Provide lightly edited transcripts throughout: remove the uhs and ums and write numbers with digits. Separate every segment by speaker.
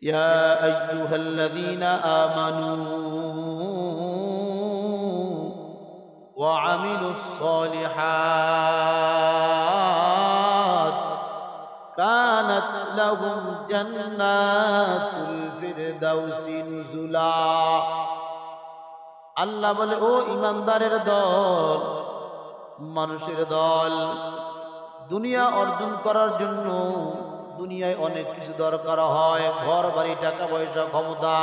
Speaker 1: يا أيها الذين آمنوا وعملوا الصالحات كانت لهم جنات الفردوس نزلا আল্লাহ বলে, ও ইমানদারের দল, মানুষের দল, দুনিয়া অর্জন করার জন্য দুনিয়ায় অনেক কিছু দরকার হয়, ঘর বাড়ি, টাকা পয়সা, ক্ষমতা।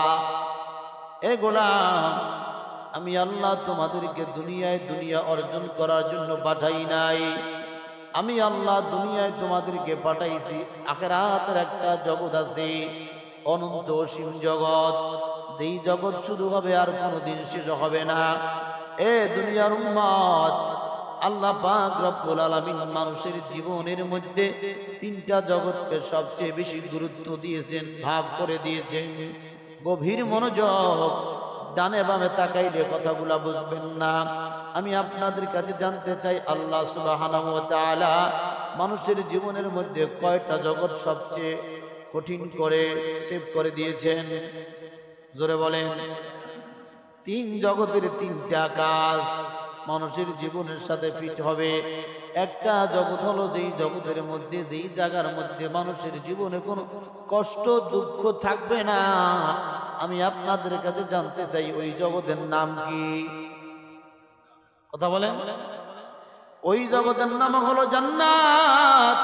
Speaker 1: এগুলা আমি আল্লাহ তোমাদেরকে দুনিয়া অর্জন করার জন্য পাঠাই নাই। আমি আল্লাহ দুনিয়ায় তোমাদেরকে পাঠাইছি আখিরাতের একটা জগৎ আছে, অনন্ত অসীম জগৎ, যেই জগৎ শুরু হবে আর কোনোদিন শেষ হবে না। এ দুনিয়ার উম্মত, আল্লাহ পাক রব্বুল আলামিন মানুষের জীবনের মধ্যে তিনটা জগৎকে সবচেয়ে বেশি গুরুত্ব দিয়েছেন, ভাগ করে দিয়েছেন। গভীর মনোযোগ, ডানে বামে তাকাইলে কথাগুলা বুঝবেন না। আমি আপনাদের কাছে জানতে চাই, আল্লাহ সুবহানাহু ওয়া তাআলা মানুষের জীবনের মধ্যে কয়টা জগৎ সবচেয়ে কঠিন করে সেভ করে দিয়েছেন? জোরে বলেন। তিন জগতের তিনটা কাজ মানুষের জীবনের সাথে ফিট হবে। একটা জগৎ হলো যেই জগতের মধ্যে, যেই জায়গার মধ্যে মানুষের জীবনে কোনো কষ্ট দুঃখ থাকবে না। আমি আপনাদের কাছে জানতে চাই, ওই জগতের নাম কি? কথা বলেন। ওই জগতের নাম হলো জান্নাত।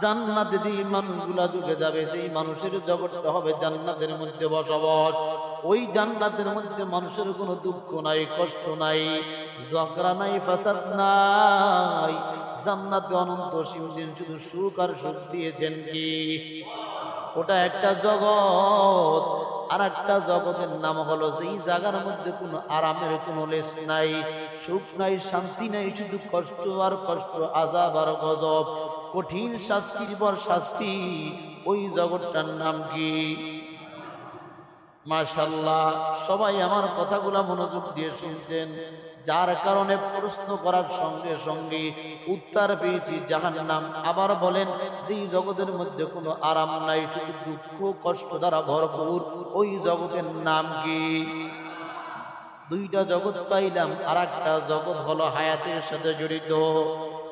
Speaker 1: জান্নাতে যেই মানুষগুলা ঢুকে যাবে, যেই মানুষের জগৎটা হবে জান্নাতের মধ্যে বসবাস, ওই জান্নাতের মধ্যে মানুষের কোনো দুঃখ নাই, কষ্ট নাই, ঝগড়া নাই, ফাসাদ নাই। জান্নাতে অনন্ত অসীম শুধু সুখ আর সুখ দিয়েছেন কি? ওটা একটা জগৎ। আর একটা জগতের নাম হলো যেই জায়গার মধ্যে কোনো আরামের কোনো লেশ নাই, সুখ নাই, শান্তি নাই, শুধু কষ্ট আর কষ্ট, আযাব আর গজব, কঠিন শাস্তির পর শাস্তি। ওই জগৎটার নাম কি? মাশাআল্লাহ, সবাই আমার কথাগুলা মনোযোগ দিয়ে শুনছেন, যার কারণে প্রশ্ন করার সঙ্গে সঙ্গে উত্তর পেয়েছি জাহান্নাম। আবার বলেন, যেই জগতের মধ্যে কোনো আরাম নাই, শুধু দুঃখ কষ্ট দ্বারা ভরপুর, ওই জগতের নাম কি? দুইটা জগৎ পাইলাম। আর একটা জগৎ হলো হায়াতের সাথে জড়িত,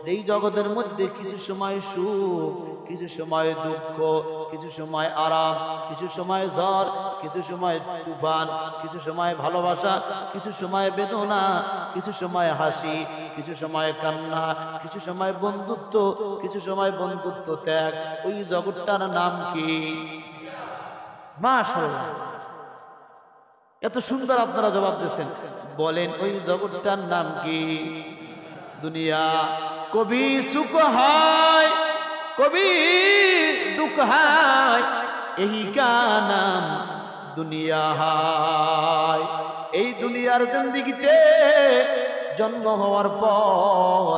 Speaker 1: যেই জগতের মধ্যে কিছু সময় সুখ, কিছু সময় দুঃখ, কিছু সময় আরাম, কিছু সময় ঝড়, কিছু সময় তুফান, কিছু সময় ভালোবাসা, কিছু সময় বেদনা, কিছু সময় হাসি, কিছু সময় কান্না, কিছু সময় বন্ধুত্ব, কিছু সময় বন্ধুত্ব ত্যাগ। ওই জগৎটার নাম কি? মাশাআল্লাহ, এত সুন্দর আপনারা জবাব দিচ্ছেন। বলেন, ওই জগৎটার নাম কি? দুনিয়া। কবি সুখ হয়, কবি দুঃখ হয়, এই কা নাম দুনিয়া হয়। এই দুনিয়ার জিন্দেগিতে জন্ম হওয়ার পর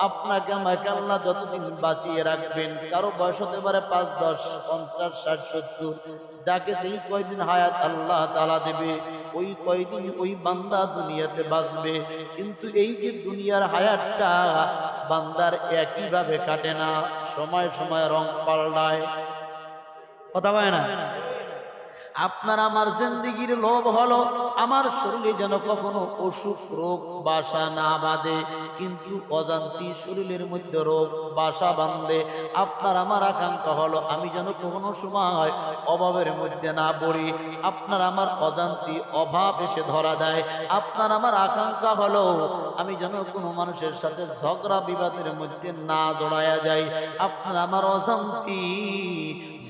Speaker 1: আপনাকে আমাকে আল্লাহ যতদিন বাঁচিয়ে রাখবেন, কারো বয়স হতে পারে 5, 10, 50, 60, 70, যাকে যেই কয়দিন হায়াত আল্লাহ তাআলা দেবে, ওই কয়দিন ওই বান্দা দুনিয়াতে বাঁচবে। কিন্তু এই যে দুনিয়ার হায়াতটা বান্দার একইভাবে কাটে না, সময় সময় রং পাল্টায়। কথা বলে না? আপনার আমার জিন্দেগির লোভ হলো আমার শরীরে যেন কখনো অসুখ রোগ বাসা না বাঁধে, কিন্তু অজান্তি শরীরের মধ্যে রোগ বাসা বাঁধে। আপনার আমার আকাঙ্ক্ষা হলো আমি যেন কোনো সময় অভাবের মধ্যে না পড়ি। আপনার আমার অজান্তি অভাব এসে ধরা দেয়। আপনার আমার আকাঙ্ক্ষা হলো আমি যেন কোনো মানুষের সাথে ঝগড়া বিবাদের মধ্যে না জড়ায়া যাই। আপনার আমার অজান্তি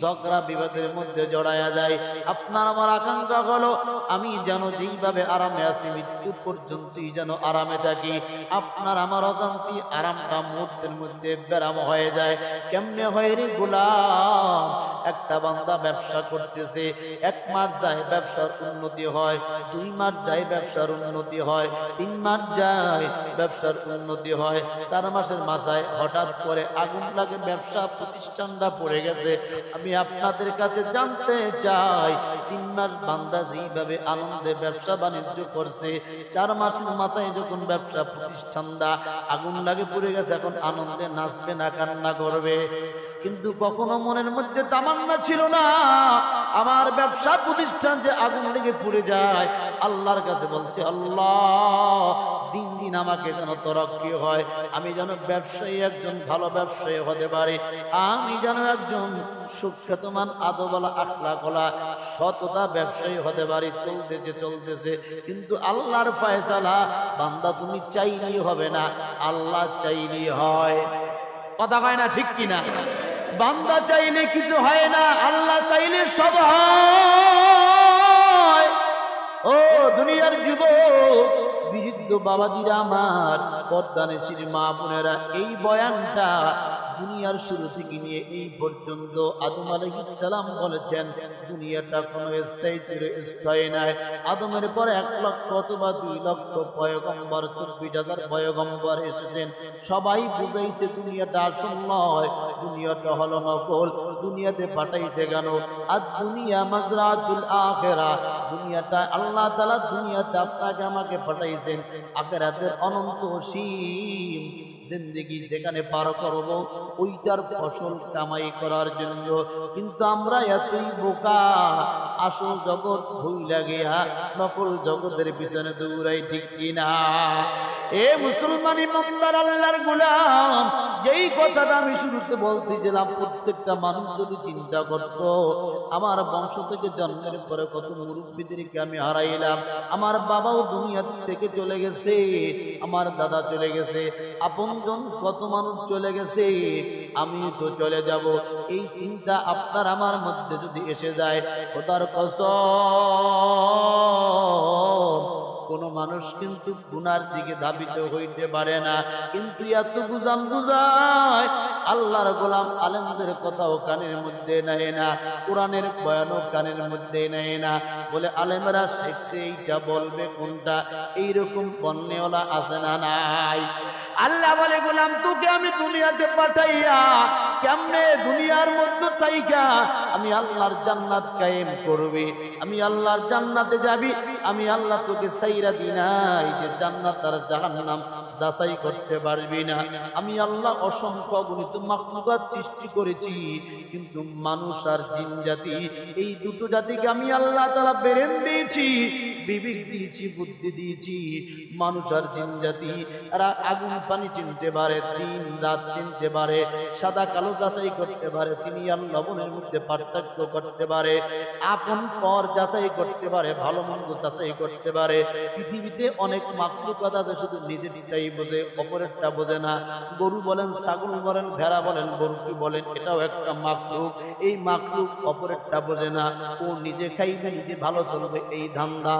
Speaker 1: ঝগড়া বিবাদের মধ্যে জড়ায়া যায়। আপনার আমার আকাঙ্ক্ষা হলো আমি যেন যেইভাবে আরামে আছি মৃত্যু পর্যন্তই যেন আরামে থাকি। আপনার আমার অজান্তি আরামটা মুহূর্তের মধ্যে বেরাম হয়ে যায়। কেমনে হয় রে গোলাম? একটা বান্দা ব্যবসা করতেছে, 1 মাস যায় ব্যবসার উন্নতি হয়, 2 মাস যায় ব্যবসার উন্নতি হয়, 3 মাস যায় ব্যবসার উন্নতি হয়, 4 মাসের মাথায় হঠাৎ করে আগুন লাগে, ব্যবসা প্রতিষ্ঠানটা পড়ে গেছে। আমি আপনাদের কাছে জানতে চাই, 3 মাস বান্দা যেভাবে আনন্দে ব্যবসা বাণিজ্য করছে, 4 মাসের মাথায় যখন ব্যবসা প্রতিষ্ঠানটা আগুন লাগে পড়ে গেছে, এখন আনন্দে নাচবে না কান্না করবে? কিন্তু কখনো মনের মধ্যে তামান্না ছিল না আমার ব্যবসা প্রতিষ্ঠান যে আগুন লেগে পুড়ে যায়। আল্লাহর কাছে বলছে, আল্লাহ দিন দিন আমাকে যেন তরক্কি হয়, আমি যেন ব্যবসায়ী একজন ভালো ব্যবসায়ী হতে পারি, আমি যেন একজন সুখ্যাতমান আদবওয়ালা আখলাকওয়ালা সততা ব্যবসায়ী হতে পারি। চলতেছে কিন্তু আল্লাহর ফয়সালা, বান্দা তুমি চাইলেই হবে না, আল্লাহ চাইলেই হয়। কথা হয় না ঠিক কিনা? বান্দা চাইলে কিছু হয় না, আল্লাহ চাইলে সব হয়। ও দুনিয়ার যুবক, বৃদ্ধ বাবাজিরা আমার, পর্দানেশীর মা বোনেরা, এই বয়ানটা দুনিয়ার শুরু থেকে নিয়ে এই পর্যন্ত আদম আলাইহিস সালাম বলেছেন দুনিয়াটা কোনো স্থায়ী নাই। আদমের পরে 1 লক্ষ অথবা 2 লক্ষ পয়গম্বর, 24,000 পয়গম্বর এসেছেন, সবাই বুঝাইছে দুনিয়াটা আসল নয়, দুনিয়াটা হলো নকল। দুনিয়াতে পাঠাইছে কেন? আর দুনিয়া মাজরাতুল আখিরা, দুনিয়াটা আল্লাহ তাআলা দুনিয়াতে আপনাকে আমাকে পাঠাইছেন আখিরাতের অনন্ত অসীম জিন্দেগি যেখানে পার করব, ওইটার ফসল কামাই করার জন্য। কিন্তু আমরা এতই বোকা, আসল জগৎ ভুইলা গিয়া নকল জগতের পিছনে দৌড়াই, ঠিক কিনা? এ মুসলমান ইমানদার আল্লাহর গোলাম, যেই কথাটা আমি শুরুতে বলতেছিলাম, প্রত্যেকটা মানুষ যদি চিন্তা করত, আমার বংশ থেকে জন্মের পরে কত মুরব্বীদেরকে আমি হারাইলাম, আমার বাবাও দুনিয়া থেকে চলে গেছে, আমার দাদা চলে গেছে, আপনজন কত মানুষ চলে গেছে, আমি তো চলে যাব। এই চিন্তা আপনার আমার মধ্যে যদি এসে যায়, খোদার কসম কোন মানুষ কিন্তু গুনার দিকে ধাবিত হইতে পারে না। কিন্তু এত বুঝান বুঝায় আল্লাহর গোলাম আলেমদের কথাও কানের মধ্যে নেয় না, কোরআনের বয়ানও কানের মধ্যে নেয় না। বলে আলেমেরা শিখছে, এইটা বলবে কোনটা, এইরকম বন্যওয়ালা আছে না নাই? আল্লাহ বলে, গোলাম তোকে আমি দুনিয়াতে পাঠাইয়া কেমনে দুনিয়ার মধ্যে থাইকা আমি আল্লাহর জান্নাত কায়েম করবি, আমি আল্লাহর জান্নাতে যাবি, আমি আল্লাহ তোকে সাইরা দি নাই যে জান্নাত আর জাহান্নাম যাচাই করতে পারবি না। আমি আল্লাহ অসংখ্য অগণিত মাখলুকাত সৃষ্টি করেছি, কিন্তু মানুষ আর জিন জাতি, এই দুটো জাতিকে আমি আল্লাহ তাআলা ব্রেন দিয়েছি, বিবেক দিয়েছি, বুদ্ধি দিয়েছি। মানুষ আর জিন জাতি এরা আগুন পানি চিনতে পারে, দিন রাত চিনতে পারে, সাদা কালো যাচাই করতে পারে, চিনি আর লবণের মধ্যে পার্থক্য করতে পারে, আপন পর যাচাই করতে পারে, ভালো মন্দ যাচাই করতে পারে। পৃথিবীতে অনেক মাখলুকাত আছে শুধু নিজেরটাই বোঝে, অপরেরটা বোঝে না। গরু বলেন, ছাগল বলেন, ভেড়া বলেন, বরকি বলেন, এটাও একটা মাখলুক। এই মাখলুক অপরেরটা বোঝে না, ও নিজে খাইবে, নিজে ভালো চলবে, এই ধান্দা।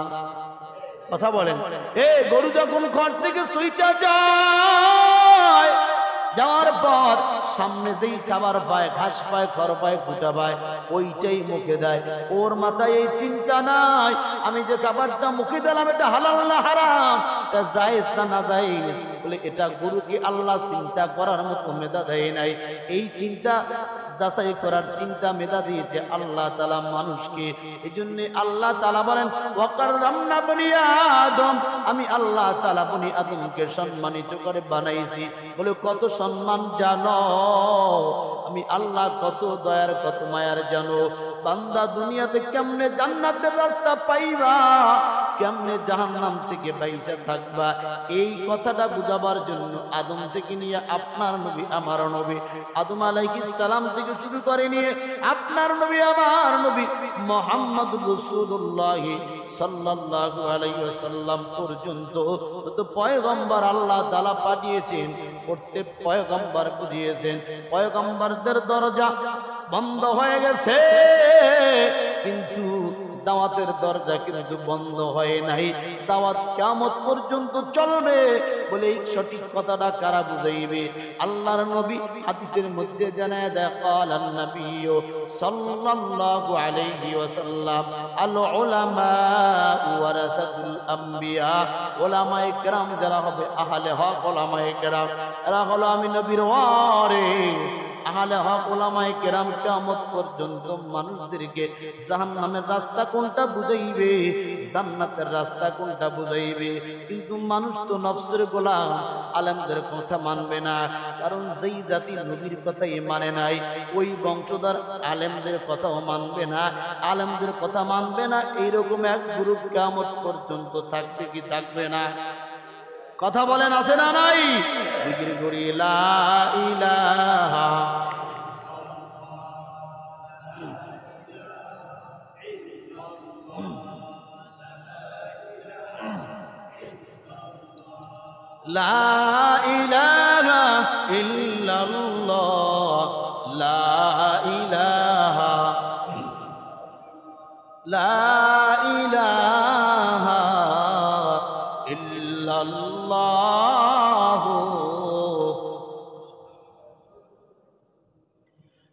Speaker 1: কথা বলেন। গরু যখন ঘর থেকে সুইটা যায়, যাওয়ার পর সামনে যেই খাবার পায়, ঘাস পায়, খড় পায়, কুটা পায়, ওইটাই মুখে দেয়। ওর মাথায় এই চিন্তা নাই আমি যে খাবারটা মুখে দিলাম এটা হালাল না হারাম, এটা জায়েজ না নাজায়েজ। বলে এটা গরুকে আল্লাহ চিন্তা করার মতো মেধা দেয় নাই। এই চিন্তা যাচাই করার চিন্তা মেধা দিয়েছে আল্লাহ তাআলা মানুষকে। এই জন্য আল্লাহ তাআলা বলেন, ওয়াকাররামনা বনি আদম, আমি আল্লাহ তাআলা বনি আদমকে সম্মানিত করে বানাইছি। বলে কত সম্মান জানো? আমি আল্লাহ কত দয়ার, কত মায়ার জানো? বান্দা দুনিয়াতে কেমনে জান্নাতের রাস্তা পাইবা, কেমনে জাহান্নাম থেকে বাইচা থাকবা, এই কথাটা বুঝাবার জন্য আদম থেকে নিয়ে আপনার নবী, আমার নবী আদম আলাইহিস সালাম থেকে শুরু করে নিয়ে আপনার নবী, আমার নবী মুহাম্মদ রাসূলুল্লাহ সাল্লাল্লাহু আলাইহি ওয়াসাল্লাম পর্যন্ত তো পয়গম্বর আল্লাহ তাআলা পাঠিয়েছেন। প্রত্যেক পয়গম্বর বুঝিয়েছেন পয়গম্বরদের দরজা বন্ধ হয়ে গেছে, কিন্তু দাওয়াতের দরজা কিন্তু বন্ধ হয় নাই। দাওয়াত কিয়ামত পর্যন্ত চলবে। বলে এই সঠিক কথাটা কারা বুঝাইবে? আল্লাহর নবী হাদিসের মধ্যে জানায় দেয়, ক্বালান নবিয়্যু সাল্লাল্লাহু আলাইহি ওয়াসাল্লাম, আল উলামা ওয়ারাসাতুল আম্বিয়া, উলামায়ে কেরাম যারা হবে আহলে হক, উলামায়ে কেরাম এরা হলো আমি নবীর ওয়ারিস, আহলে হক উলামায়ে কেরাম কিয়ামত পর্যন্ত মানুষদেরকে জাহান্নামের রাস্তা কোনটা বুঝাইবে, জান্নাতের রাস্তা কোনটা বুঝাইবে। কিন্তু মানুষ তো নফসের গোলাম, আলেমদের কথা মানবে না। কারণ যেই জাতি নবীর কথাই মানে নাই, ওই বংশধর আলেমদের কথাও মানবে না, আলেমদের কথা মানবে না। এইরকম এক গ্রুপ কিয়ামত পর্যন্ত থাকবে কি থাকবে না? কথা বলেন, আছে না নাই? জিকির করি লা ইলাহা লা ইলাহা ইল্লাল্লাহ লা ইলাহা লা ইলাহা ইল্লাল্লাহ।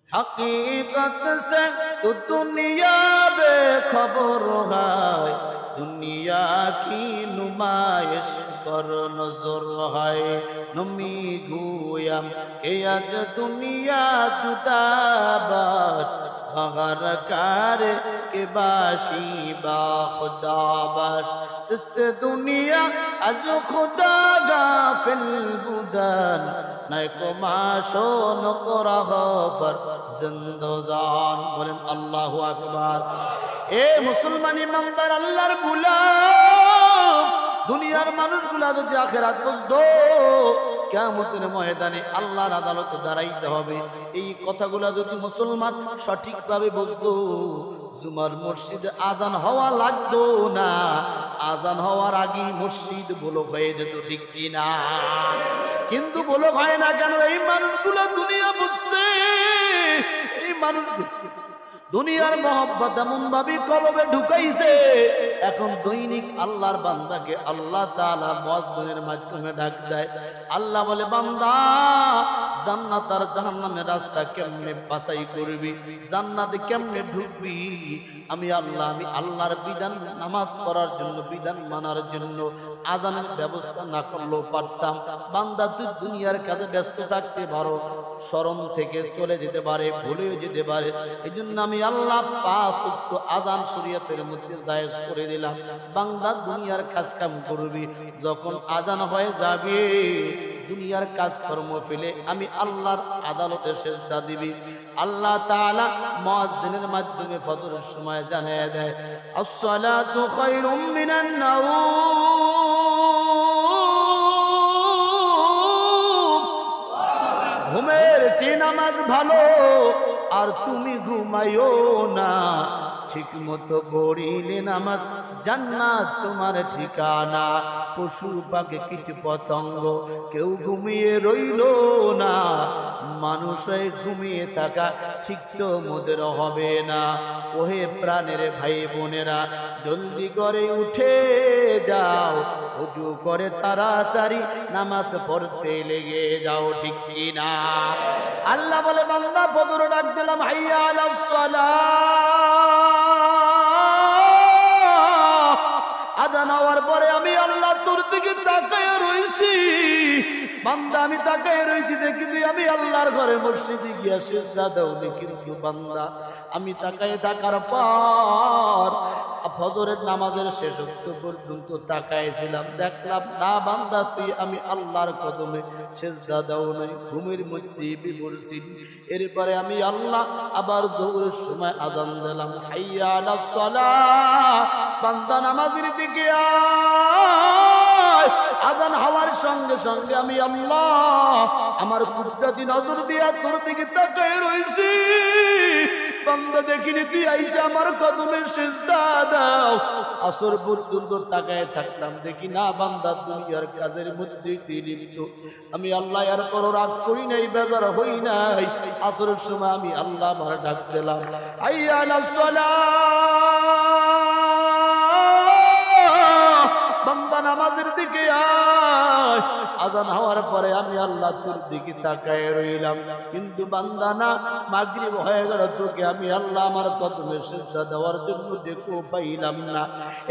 Speaker 1: हकीकत से तो दुनिया बेखबर है, दुनिया की नुमाइश पर नजर है। नमी गोयम के आज दुनिया जुदा बस, मगर कार के बाशी बा खुदा बस। सिस्त दुनिया आज खुदा गाफिल बुदन, नाइको माशो नकरा गफर जिंदोजान। बोलें अल्लाहु अकबर। ए मुसलमान ईमानदार अल्लाहर गुलाम, দুনিয়ার মানুষগুলা যদি আখিরাত বুঝতো, কিয়ামতের ময়দানে আল্লাহর আদালতে দাঁড়াইতে হবে, এই কথাগুলা যদি মুসলমান সঠিকভাবে বুঝতো, জুমার মসজিদে আজান হওয়া লাগতো না, আজান হওয়ার আগে মসজিদ ব্লক হয়ে যেত, ঠিক কিনা? কিন্তু ব্লক হয় না কেন? এই মানুষগুলা দুনিয়া বুঝছে, এই মানুষ দুনিয়ার মহব্বত এমন ভাবে কলবে ঢুকাইছে, এখন দৈনিক আল্লাহর বান্দাকে আল্লাহ তাআলা মুয়াজ্জিনের মাধ্যমে ডাক দেয়। আল্লাহ বলে, বান্দা জান্নাত আর জাহান্নামের রাস্তা কেমনে বাছাই করবি, জান্নাতে কেমনে ঢুকবি? আমি আল্লাহর বিধান নামাজ পড়ার জন্য, বিধান মানার জন্য আজানের ব্যবস্থা না করলেও পারতাম। বান্দা তুই দুনিয়ার কাজে ব্যস্ত থাকতে পারো, স্মরণ থেকে চলে যেতে পারে, ভুলেও যেতে পারে। এই জন্য আমি আল্লাহ 5 ওয়াক্ত আযান শরীয়তের মধ্যে জায়েজ করে দিলাম। বান্দা দুনিয়ার কাজ কাম করবি, যখন আযান হয়ে যাবে দুনিয়ার কাজকর্ম ফেলে আমি আল্লাহর আদালতে সিজদা দিবি। আল্লাহ তাআলা মুয়াজ্জিনের মাধ্যমে ফজরের সময় জানিয়ে দেয়, আসসালাতু খায়রুম মিনান নাওম, ঘুমের চেয়ে নামাজ ভালো, আর তুমি ঘুমাইও না। ঠিক মতো পড়িলে নামাজ জান্নাত তোমার ঠিকানা। পশু পাখি কীট পতঙ্গ কেউ ঘুমিয়ে রইল না, মানুষ হয়ে ঘুমিয়ে থাকা ঠিক তো মোদের হবে না। ওহে প্রাণের ভাই বোনেরা, জলদি করে উঠে যাও, ওযু করে তাড়াতাড়ি নামাজ পড়তে লেগে যাও, ঠিক কিনা? আল্লাহ বলে, বান্দা ফজর ডাক দিলাম, হাইয়া আলাস সালাহ। আযান হওয়ার পরে আমি আল্লাহ তোর দিকে তাকায় রইছি। বান্দা আমি তাকায় রইছি, দেখি তুই আমি আল্লাহর ঘরে মসজিদে গিয়া সিজদা দাওনি। কিন্তু বান্দা আমি তাকায় থাকার পর ফজরের নামাজের শেষ ওয়াক্ত পর্যন্ত তাকাইছিলাম, দেখলাম না বান্দা তুই আমি আল্লাহর কদমে সিজদা দাও নাই, ঘুমের মধ্যে বিভোরছি। এরপরে আমি আল্লাহ আবার যোহরের সময় আযান দিলাম, হাইয়া আলাস সালাহ, বান্দা নামাজের দিকে আয়। আযান হওয়ার সঙ্গে সঙ্গে আমি আল্লাহ আমার কুদরতি নজর দিয়া তোর দিকে তাকায় রইছি। বান্দা দেখিনি তুই আইসা আমার কদমে সিজদা দাও। আসর পর্যন্ত তাকায় থাকলাম, দেখি না বান্দা দুনিয়ার কাজের মধ্যে লিপ্ত। আমি আল্লাহ এর পর রাগ করি নাই, বেজার হই নাই। আসরের সময় আমি আল্লাহ আমার ডাক দিলাম, হাইয়া আলাস সালাহ, বান্দা নামাজের দিকে আয়। আযান হওয়ার পরে আমি আল্লাহ তোর দিকে তাকায় রইলাম, কিন্তু বান্দা না, মাগরিব হয়ে গেল, তোকে আমি আল্লাহ আমার কদমে সিজদা দেওয়ার জন্য দেখো পাইলাম না।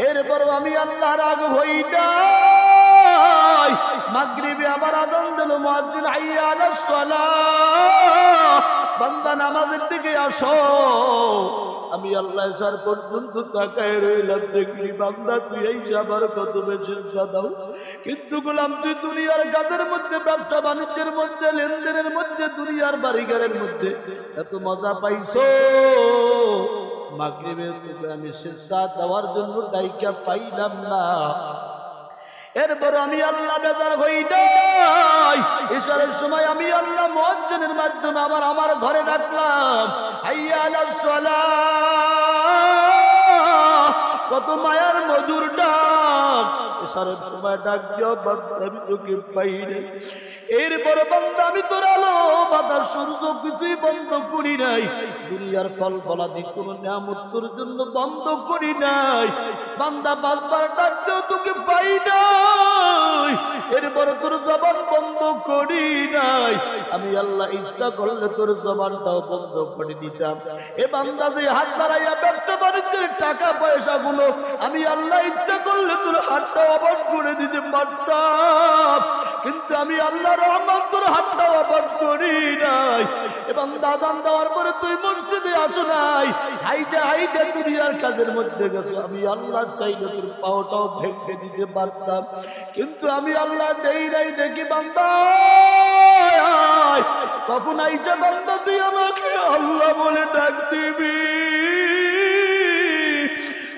Speaker 1: এরপর আমি আল্লাহ রাগ হই নাই, মাগরিবে আবার আযান দিল, মুয়াজ্জিন হাইয়া আলাস সালাহ, বান্দা নামাজের দিকে আসো। আমি আল্লাহ এসার পর্যন্ত তাকায় রইলাম, দেখলি বান্দা তুই এই আবার কত বেশি দাও। কিন্তু গোলাম তুই দুনিয়ার কাজের মধ্যে, ব্যবসা বাণিজ্যের মধ্যে, লেনদেনের মধ্যে, দুনিয়ার বাড়িঘরের মধ্যে এত মজা পাইছো, মাগরিবের পূর্বে আমি সিজদা দেওয়ার জন্য ডাইকা পাইলাম না। এরপর আমি আল্লাহ বেজার হই নাই। ইশারের সময় আমি আল্লাহ মুয়াজ্জিনের মাধ্যমে আমার ঘরে ডাকলাম, হাইয়া আলাস সালাহ। কত মায়ার মধুর ডাক, ইশারের সময় ডাক দিও, বান্দা আমি তোকে পাই না। এরপর বান্দা আমি তোর আলো বাতাস সূর্য কিছুই বন্ধ করি নাই, দুনিয়ার ফল ফলাদি কোন নিয়ামত তোর জন্য বন্ধ করি নাই। বান্দা পাঁচবার ডাক দিও, তোকে পাই নাই। এরপর তোর জবান বন্ধ করি নাই। আমি আল্লাহ ইচ্ছা করলে তোর জবানটাও বন্ধ করে দিতাম। এ বান্দা যে হাত বাড়াইয়া ব্যবসা বাণিজ্যের টাকা পয়সা গুলো, আমি আল্লাহ ইচ্ছা করলে তোর হাতটা অবশ করে দিতে পারতাম, কিন্তু আমি আল্লাহ রহমান তোর হাতটা অবশ করি নাই। এবং দাদান দেওয়ার পরে তুই মসজিদে আসো নাই, হাইটা হাইটা দুনিয়ার কাজের মধ্যে গেছো। আমি আল্লাহ চাইলে তোর পাওটাও ভেঙে দিতে পারতাম, কিন্তু আমি আল্লাহ দেই নাই। দেখি বান্দা কখন আইছে, বান্দা তুই আমাকে আল্লাহ বলে ডাক দিবি।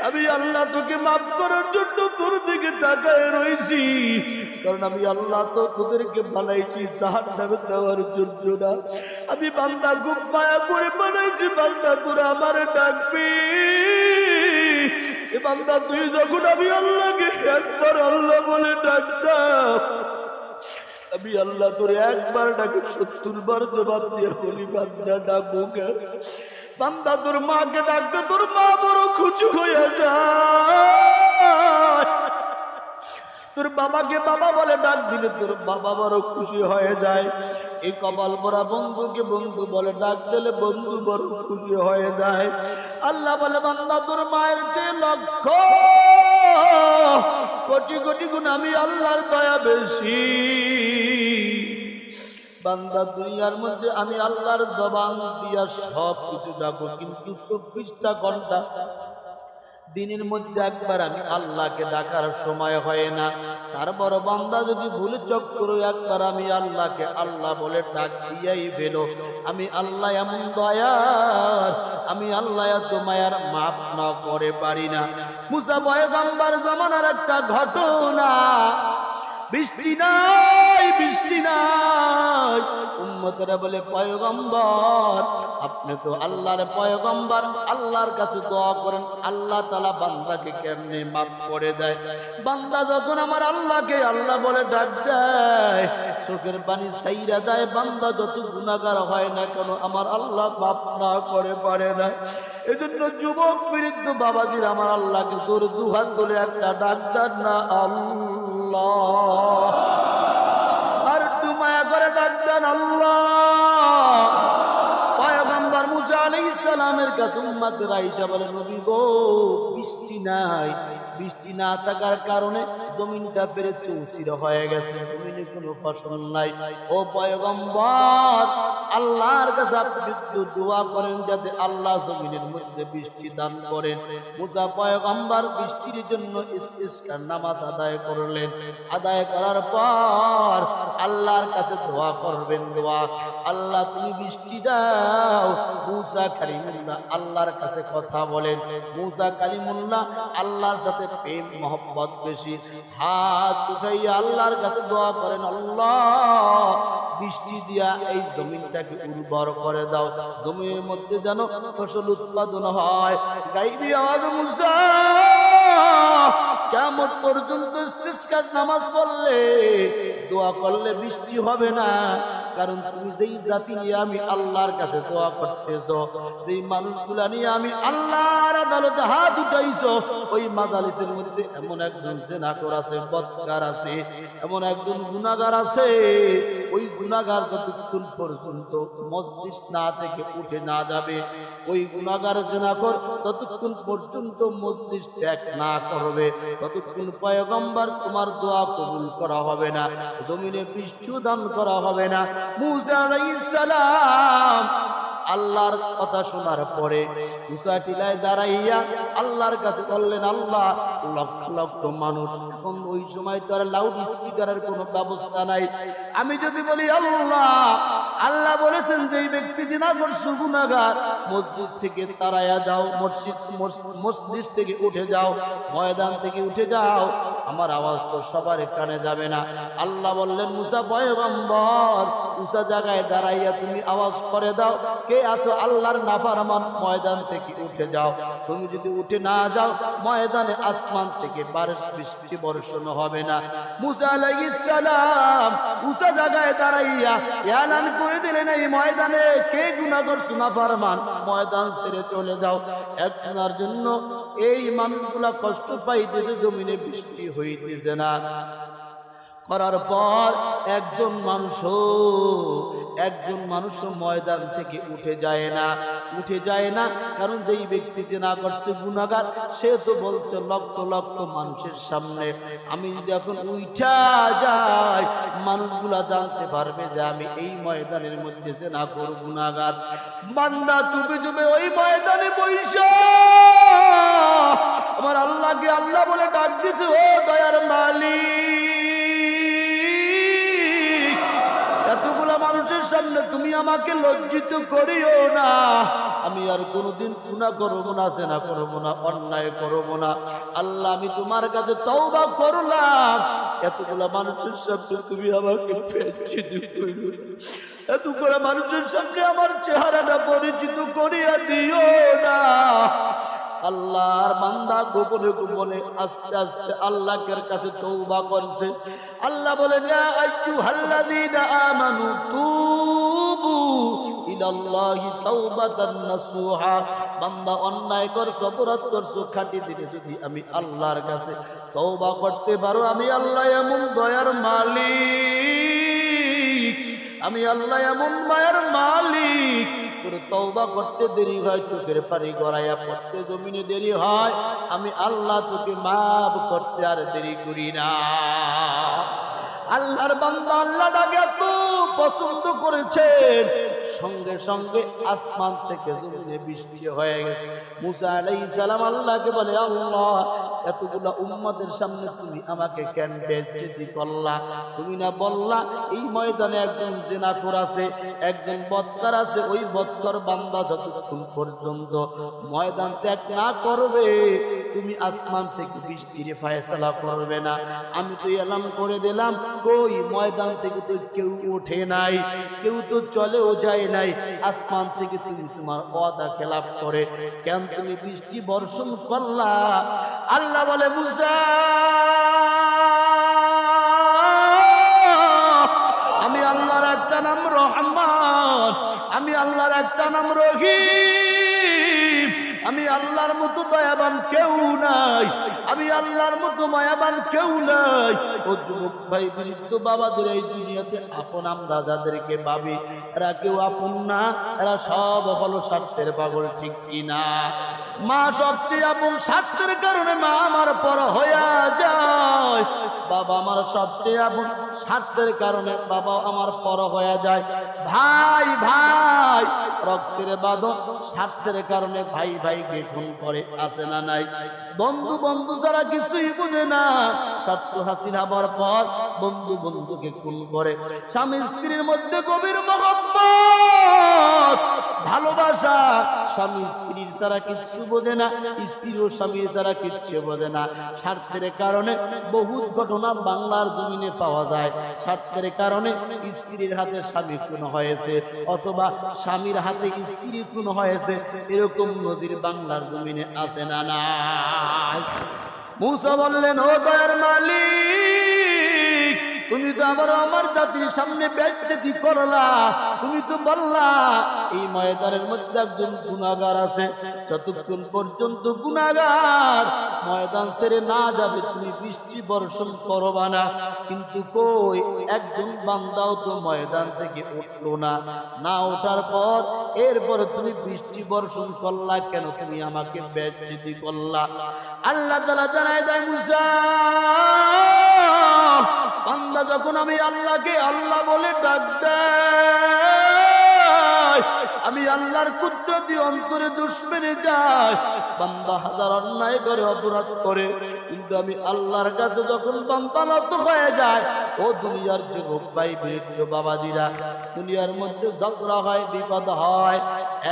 Speaker 1: আমি আল্লাহ তোকে মাফ করার জন্য তোর দিকে তাকায় রইছি, কারণ আমি আল্লাহ তো তোদেরকে বানাইছি জাহান্নামে দেওয়ার জন্য না। আমি বান্দা খুব মায়া করে বানাইছি, বান্দা তোরা আমারে ডাকবি। এ বান্দা তুই যখন আমি আল্লাহকে একবার আল্লাহ বলে ডাকতাম, আমি আল্লাহ তোর একবার ডাকে ৭০ বার জবাব দিয়া বলি, বান্দা ডাকবো কেন? বান্দা তোর মাকে ডাকবে, তোর মা বড় খুশি হয়ে যায়। তোর বাবাকে বাবা বলে ডাক দিলে তোর বাবা বড় খুশি হয়ে যায়। এই কপাল পরা বন্ধুকে বন্ধু বলে ডাক দিলে বন্ধু বড় খুশি হয়ে যায়। আল্লাহ বলে, বান্দা তোর মায়ের চেয়ে লক্ষ কোটি কোটি গুণ আমি আল্লাহর দয়া বেশি। বান্দা দুনিয়ার মধ্যে আমি আল্লাহর জবান দিয়া সব কিছু ডাকো, কিন্তু 24টা ঘন্টা দিনের মধ্যে একবার আমি আল্লাহকে ডাকার সময় হয় না। তারপর বান্দা যদি ভুলে চক্র একবার আমি আল্লাহকে আল্লাহ বলে ডাক দিয়াই ফেলো, আমি আল্লাহ এমন দয়ার, আমি আল্লাহ এত মায়ার মাপ না করে পারি না। মুসা পয়গম্বর জামানার একটা ঘটনা, বৃষ্টি নাই, বৃষ্টি নাই। উম্মতেরা বলে, পয়গম্বর আপনি তো আল্লাহর পয়গম্বর, আল্লাহর কাছে দোয়া করেন, আল্লাহ তাআলা বান্দাকে কেমনে মাফ করে দেয়। বান্দা যখন আমার আল্লাহকে আল্লাহ বলে ডাক দেয়, চোখের পানি ছাইরা দেয়। বান্দা যত গুনাহগার হয় না কেন, আমার আল্লাহ মাফ না করে পারে না। এজন্য যুবক বৃদ্ধ বাবাজির আমার আল্লাহকে তোর দুহাত তুলে একটা ডাক দেন না, আল্লাহ। আর একটু মায়া করে ডাক দেন, আল্লাহ। পয়গম্বর মুসা আলাইহিস সালামের কাছে উম্মতেরা আয়েশা বলে, নবী গো বৃষ্টি নাই, বৃষ্টি না থাকার কারণে জমিনটা ফেরে চৌচির হয়ে গেছে, জমিনে কোনো ফসল নাই। ও পয়গম্বর, আল্লাহর কাছে আপনি দোয়া করেন যাতে আল্লাহ জমিনের মধ্যে বৃষ্টি দান করেন। মুসা পয়গম্বর বৃষ্টির জন্য ইস্তিসকার নামাজ আদায় করলেন। আদায় করার পর আল্লাহর কাছে দোয়া করবেন, দোয়া, আল্লাহ তুমি বৃষ্টি দাও। মুসা কালিমুল্লাহ আল্লাহর কাছে কথা বলেন। মুসা কালিমুল্লাহ আল্লাহর সাথে প্রেম মহব্বত বেশি, হাত উঠাইয়া আল্লাহর কাছে দোয়া করেন, আল্লাহ বৃষ্টি দিয়া এই জমিনটাকে উর্বর করে দাও, জমির মধ্যে যেন ফসল উৎপাদন হয়। গাইবি আওয়াজ মুসা কিয়ামত পর্যন্ত ইস্তিসকার নামাজ পড়লে, দোয়া করলে বৃষ্টি হবে না। কারণ তুমি যেই জাতি নিয়ে আমি আল্লাহর কাছে দোয়া করতেছো, যেই মানুষগুলা নিয়ে আমি আল্লাহর আদালতে হাত উঠাইছো, ওই মাজালিসের মধ্যে এমন একজন জিনাকর আছে, বদকার আছে, এমন একজন গুনাহগার আছে। ওই গুনাহগার যতক্ষণ পর্যন্ত মজলিস না থেকে উঠে না যাবে, ওই গুনাহগার জিনাকর যতক্ষণ পর্যন্ত মজলিস ত্যাগ না করবে, ততক্ষণ পয়গম্বর তোমার দোয়া কবুল করা হবে না, জমিনে বৃষ্টি দান করা হবে না। মুসা আলাইহিস সালাম আল্লাহর কথা শোনার পরে উঁচা টিলায় দাঁড়াইয়া আল্লাহর কাছে বললেন, আল্লাহ, লক্ষ লক্ষ মানুষ, এখন ওই সময় তো আর লাউড স্পিকারের কোনো ব্যবস্থা নাই, আমি যদি বলি আল্লাহ, আল্লাহ বলেছেন যে এই ব্যক্তি জিনা করছে গুনাহগার, মসজিদ থেকে তাড়াইয়া যাও, মসজিদ থেকে উঠে যাও, ময়দান থেকে উঠে যাও, আমার আওয়াজ তো সবার কানে যাবে না। আল্লাহ বললেন, মুসা পয়গম্বর, উঁচা জায়গায় দাঁড়াইয়া তুমি আওয়াজ করে দাও, কে আছো আল্লাহর নাফরমান, ময়দান থেকে উঠে যাও। তুমি যদি উঠে না যাও, ময়দানে আসমান থেকে বৃষ্টি বর্ষণ হবে না। মুসা আলাইহিস সালাম উঁচা জায়গায় দাঁড়াইয়া এলান করে দিলেন, এই ময়দানে কে গুনাহ করছো নাফরমান, ময়দান ছেড়ে চলে যাও। একদিনের জন্য এই মানুষগুলা কষ্ট পাইতেছে, জমিনে বৃষ্টি হইতেছে না। করার পর একজন মানুষ ময়দান থেকে উঠে যায় না, কারণ যেই ব্যক্তি যে না করছে গুনাহগার, সে তো বলছে লক্ষ লক্ষ মানুষের সামনে, আমি যদি এখন উঠা যাই, মানুষগুলা জানতে পারবে যে আমি এই ময়দানের মধ্যে যে না করব গুনাহগার। বান্দা চুপে চুপে ওই ময়দানে বইসা আমার আল্লাহকে আল্লাহ বলে ডাক দিছে, ও দয়ার মালিক, এতগুলা মানুষের সামনে তুমি আমাকে লজ্জিত করিও না, আমি আর কোনোদিন গুনাহ করব না, জেনা করব না, অন্যায় করব না। আল্লাহ, আমি তোমার কাছে তওবা করলাম, এতগুলা মানুষের সামনে তুমি আমাকে লজ্জিত করিও না, এতগুলা মানুষের সামনে আমার চেহারাটা পরিচিত করিয়া দিও না। আল্লাহর বান্দা গোপনে গোপনে আস্তে আস্তে আল্লাহর কাছে তওবা করছে। আল্লাহ বলেন, ইয়া আইয়ুহাল্লাযীনা আমানু তুবু ইলাল্লাহি তাওবাতান নাসুহা, বান্দা অন্যায় করছো, অপরাধ করছো, খাঁটি দিলে যদি আমি আল্লাহর কাছে তওবা করতে পারো, আমি আল্লাহ এমন দয়ার মালিক, আমি আল্লাহ এমন মায়ের মালিক, তোর তওবা করতে দেরি হয়, চোখের পানি গড়াইয়া পড়তে জমিনে দেরি হয়, আমি আল্লাহ তোকে মাফ করতে আর দেরি করি না। আল্লাহর বান্দা আল্লাহ ডাকে এত পছন্দ করেছেন, সঙ্গে সঙ্গে আসমান থেকে জমিনে বৃষ্টি হয়ে গেছে। মুসা আলাইহিস সালাম আল্লাহকে বলে, আল্লাহ, এতগুলা উম্মতের সামনে তুমি আমাকে কেন বেইজ্জতি করলা? তুমি না বললা এই ময়দানে একজন জিনাখোর আছে, একজন বদকার আছে, ওই বদকার বান্দা যতক্ষণ পর্যন্ত ময়দান ত্যাগ না করবে, তুমি আসমান থেকে বৃষ্টির ফয়সালা করবে না। আমি তো এলান করে দিলাম, কই ময়দান থেকে তো কেউ ওঠে নাই, কেউ তো চলেও যায় নাই, আসমান থেকে তুমি তোমার ওয়াদা খেলাফ করে কেন তুমি বৃষ্টি বর্ষণ করলা? আল্লাহ বলে, মুসা, আমি আল্লাহর একটা নাম রহমান, আমি আল্লাহর একটা নাম রহিম, আমি আল্লাহর মতো দয়াবান কেউ নাই, আমি আল্লাহর মতো মায়াবান কেউ নাই। ও যুবক ভাই, বৃদ্ধ বাবাদের এই দুনিয়াতে আপন আমরা যাদেরকে ভাবি, এরা কেউ আপন না, এরা সব হলো স্বার্থের পাগল, ঠিক কিনা? মা সবচেয়ে আপন, স্বার্থের কারণে মা আমার পর হইয়া যায়, বাবা আমার সবচেয়ে আপন, স্বার্থের কারণে বাবা আমার পর হইয়া যায়। ভাই ভাই রক্তের বাঁধন, স্বার্থের কারণে ভাই ভাইকে খুন করে, আছে না নাই? বন্ধু বন্ধু যারা কিছুই বুঝে না, স্বার্থ হাসিল হবার পর বন্ধু বন্ধুকে খুন করে। স্বামী স্ত্রীর মধ্যে গভীর মহব্বত, ভালোবাসা, স্বামী স্ত্রীর ছাড়া কিচ্ছু বোঝে না, স্ত্রীও স্বামীর ছাড়া কিচ্ছু বোঝে না। স্বার্থের কারণে বহুত ঘটনা বাংলার জমিনে পাওয়া যায়। স্বার্থের কারণে স্ত্রীর হাতে স্বামী খুন হয়েছে, অথবা স্বামীর হাতে স্ত্রী খুন হয়েছে, এরকম নজির বাংলার জমিনে আছে না নাই? মুসা বললেন, ও দয়ার মালিক, তুমি তো আবার আমার জাতির সামনে বেজ্জতি করলা। তুমি তো বললা এই ময়দানের মধ্যে একজন গুনাহগার আছে, যতক্ষণ পর্যন্ত গুনাহগার ময়দান ছেড়ে না যাবে তুমি বৃষ্টি বর্ষণ করবা না। কিন্তু কই একজন বান্দাও তো ময়দান থেকে উঠলো না, না ওঠার পর এরপরে তুমি বৃষ্টি বর্ষণ করলা কেন? তুমি আমাকে বেজ্জতি করলা। আল্লাহ তাআলা জানায় দেয় মুসা, বান্দা যখন আমি আল্লাহকে আল্লাহ বলে ডাক দেয়, আমি আল্লাহর কুদরতি অন্তরে দুশ্মনে যায়। বান্দা হাজার অন্যায় করে অপরাধ করে, কিন্তু আমি আল্লাহর কাছে যখন বান্দা নত হয়ে যায়, ও দুনিয়ার যুবক ভাই বৃদ্ধ বাবাজিরা, দুনিয়ার মধ্যে ঝগড়া হয়, বিপদ হয়।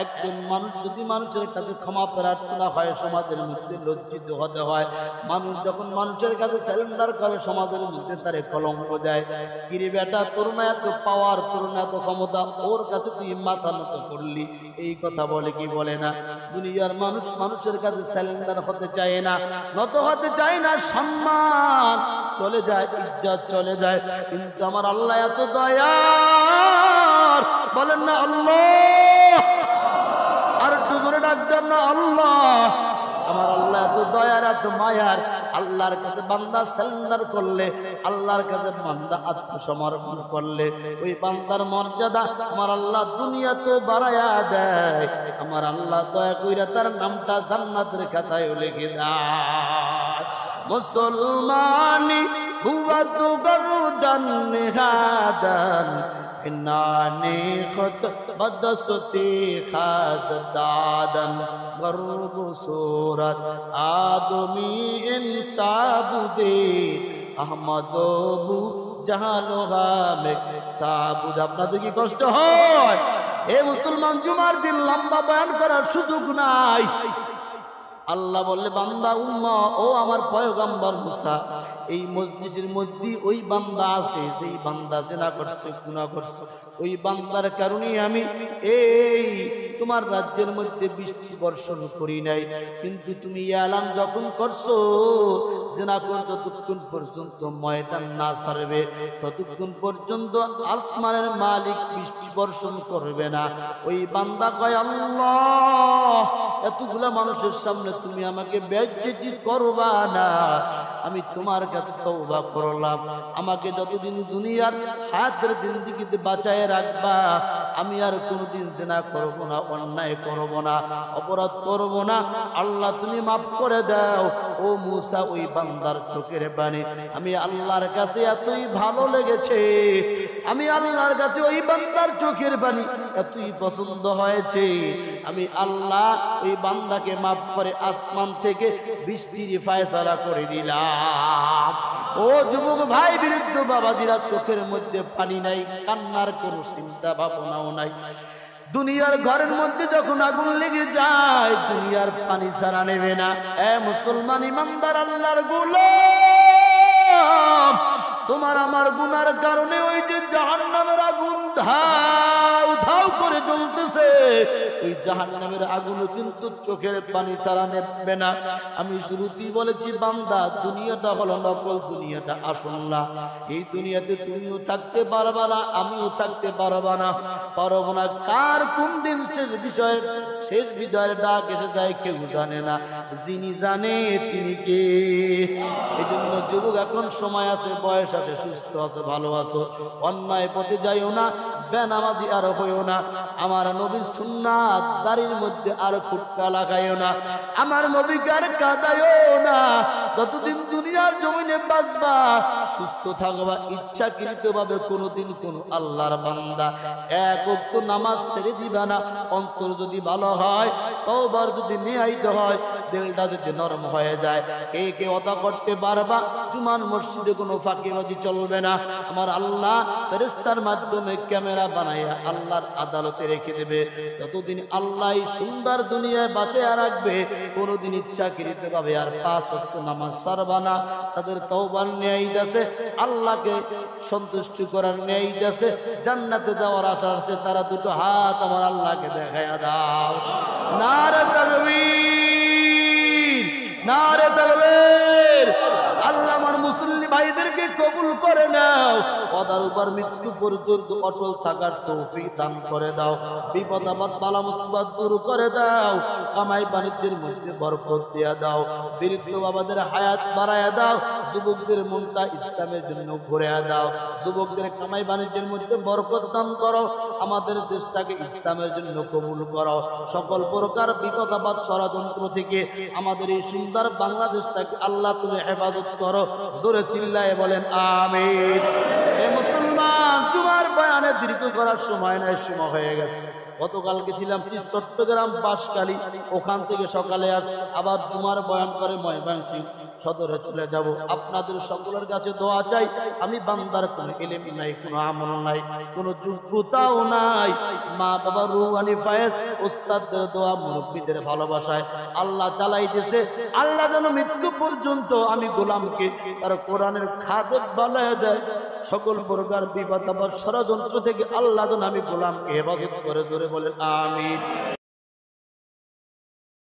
Speaker 1: একজন মানুষ যদি মানুষের কাছে ক্ষমা প্রার্থনা হয়, সমাজের মধ্যে লজ্জিত হতে হয়। মানুষ যখন মানুষের কাছে স্যালেন্ডার করে, সমাজের মধ্যে তারে কলঙ্ক দেয়। কিরে বেটা, তোর না এত পাওয়ার, তোর না এত ক্ষমতা, ওর কাছে তুই মাথা নত করলি, এই কথা বলে কি বলে না? দুনিয়ার মানুষ মানুষের কাছে স্যালেন্ডার হতে চায় না, নত হতে চায় না, সম্মান চলে যায়, ইজ্জত চলে যায়। কিন্তু আমার আল্লাহ এত দয়ার, বলেন না আল্লাহ, আর একটু জোরে ডাক দেন না আল্লাহ। আমার আল্লাহ এত দয়ার, এত মায়ার। আল্লাহর কাছে বান্দা সারেন্ডার করলে, আল্লাহর কাছে বান্দা আত্মসমর্পণ করলে, ওই বান্দার মর্যাদা আমার আল্লাহ দুনিয়া তো বাড়ায়া দেয়। আমার আল্লাহ দয়া কইরা তার নামটা জান্নাতের খাতায় লিখে দেয়। মুসলমানি হুয়া তো গরদান নিহাদান, নানি খত বদসতি খাজদাদন, গর্ব সুরত আদমি ইনসাবুদে, আহমদবু জাহালোহামে সাবুদ। আপনাদের কি কষ্ট হয়? এ মুসলমান, জুমার দিন লম্বা বয়ান করার সুযোগ নাই। আল্লাহ বললে, বান্দা উম্মা, ও আমার পয়গম্বর মুসা, এই মসজিদের মধ্যে ওই বান্দা আছে, সেই বান্দা জেনা করছে, গুনাহ করছে, ওই বান্দার কারণে আমি এই তোমার রাজ্যের মধ্যে বৃষ্টি বর্ষণ করি নাই। কিন্তু তুমি এলান যখন করছো, জেনা কর যতক্ষণ পর্যন্ত ময়দান না ছাড়বে, ততক্ষণ পর্যন্ত আসমানের মালিক বৃষ্টি বর্ষণ করবে না। ওই বান্দা কয়, আল্লাহ, এতগুলা মানুষের সামনে তুমি আমাকে বেজ্জতি করবা না, আমি তোমার কাছে তওবা করলাম। আমাকে যতদিন দুনিয়ার হায়াতের জিন্দেগিতে বাঁচায় রাখবা, আমি আর কোনোদিন জিনা করব না, অন্যায় করব না, অপরাধ করব না। আল্লাহ তুমি মাফ করে দাও। ও মুসা, ওই বান্দার চোখের পানি আমি আল্লাহর কাছে এতই ভালো লেগেছে, আমি আল্লাহর কাছে ওই বান্দার চোখের পানি এতই পছন্দ হয়েছে, আমি আল্লাহ ওই বান্দাকে মাফ করে আসমান থেকে বৃষ্টির ফায়সালা করে দিলাম। ও যুবক ভাই, বৃদ্ধ বাবাজিরা, চোখের মধ্যে পানি নাই, কান্নার কোনো চিন্তা ভাবনাও নাই। দুনিয়ার ঘরের মধ্যে যখন আগুন লেগে যায়, দুনিয়ার পানি ছাড়া নেবে না। এ মুসলমান ইমানদার আল্লাহর গোলাম, তোমার আমার গুনার কারণে ওই যে জাহান্নামের আগুন ধাউ ধাউ করে জ্বলতেছে, ওই জাহান্নামের আগুন কিন্তু চোখের পানি ছাড়া নেবে না। আমি শুরুতেই বলেছি, বান্দা, দুনিয়াটা হলো নকল, দুনিয়াটা আসল না। এই দুনিয়াতে তুমিও থাকতে পারবা না, আমিও থাকতে পারবা না, পারবো না। কার কোন দিন শেষ বিজয়ের ডাক এসে যায় কেউ জানে না, যিনি জানে তিনি কে। এই জন্য যুবক, এখন সময় আছে, বয়স আছে, সুস্থ আছে, ভালো আছো, অন্যায় পথে যাইও না, বেনামাজি আর হইও না, আমার নবীর সুন্নাত দাড়ির মধ্যে আর ফুটকা লাগাইও না, আমার নবীকে আর কাঁদাইও না। যতদিন দুনিয়ার জমিনে বাঁচবা, সুস্থ থাকবা, ইচ্ছাকৃতভাবে কোনোদিন কোনো আল্লাহর বান্দা এক ওয়াক্ত নামাজ ছেড়ে দিবা না। অন্তর যদি ভালো হয়, তওবার যদি নিয়াইত হয়, দিলটা যদি নরম হয়ে যায়, কে ওটা করতে পারবা। জুমার মসজিদে কোনো ফাঁকিবাজি চলবে না। আমার আল্লাহ ফেরেশতার মাধ্যমে ক্যামেরা বানাইয়া আল্লাহর আদালতে রেখে দেবে। যতদিন আল্লাহ সুন্দর দুনিয়ায় বাঁচিয়ে রাখবে, কোনোদিন ইচ্ছাকৃতভাবে আর 5 ওয়াক্ত নামাজ ছাড়বা না। তাদের তওবার নিয়াইত আছে, আল্লাহকে সন্তুষ্ট করার নিয়াইত আছে, জান্নাতে যাওয়ার আশা আছে, তারা দুটো হাত আমার আল্লাহকে দেখায়া দাও। নারে তাকবীর, নারে তাকবীর। আল্লাহ আমার মুসলিম ভাইদেরকে কবুল করে নাও, পদার উপর মৃত্যু পর্যন্ত অটল থাকার তৌফিক দান করে দাও, বিপদ আপদ বালা মুসিবত দূর করে দাও, কামাই বাণিজ্যের মধ্যে বরকত দিয়া দাও, বৃদ্ধ বাবাদের হায়াত বাড়ায়া দাও, যুবকদের মনটা ইসলামের জন্য ঘুরিয়ে দাও, যুবকদের কামাই বাণিজ্যের মধ্যে বরকত দান করো, আমাদের দেশটাকে ইসলামের জন্য কবুল করো, সকল প্রকার বিপদ আপদ ষড়যন্ত্র থেকে আমাদের এই সুন্দর বাংলাদেশটাকে আল্লাহ তুমি হেফাজত করো। জোরে চিল্লায়ে বলেন আমিন। এ মুসলমান, তোমার বয়ানে দীর্ঘ করার সময় নাই, সময় হয়ে গেছে। গতকালকে ছিলাম চট্টগ্রাম বাঁশখালী, ওখান থেকে সকালে আসছি, আবার জুমার বয়ান করে ময়মনসিংহ সদরে চলে যাব। আপনাদের সকলের কাছে দোয়া চাই, আমি বান্দার কোনো ইলম নাই, কোনো আমল নাই, কোনো যোগ্যতাও নাই, মা বাবা রুহানি ফায়েজ, ওস্তাদদের দোয়া, মুরব্বীদের ভালোবাসায় আল্লাহ চালাইতেছে। আল্লাহ যেন মৃত্যু পর্যন্ত আমি গোলামকে তার কোরআনের খাদক বানায় দেয়, সকল প্রকার বিপদ আপদ ষড়যন্ত্র থেকে আল্লাহ যেন আমি গোলামকে হেফাজত করে। জোরে বলেন আমিন।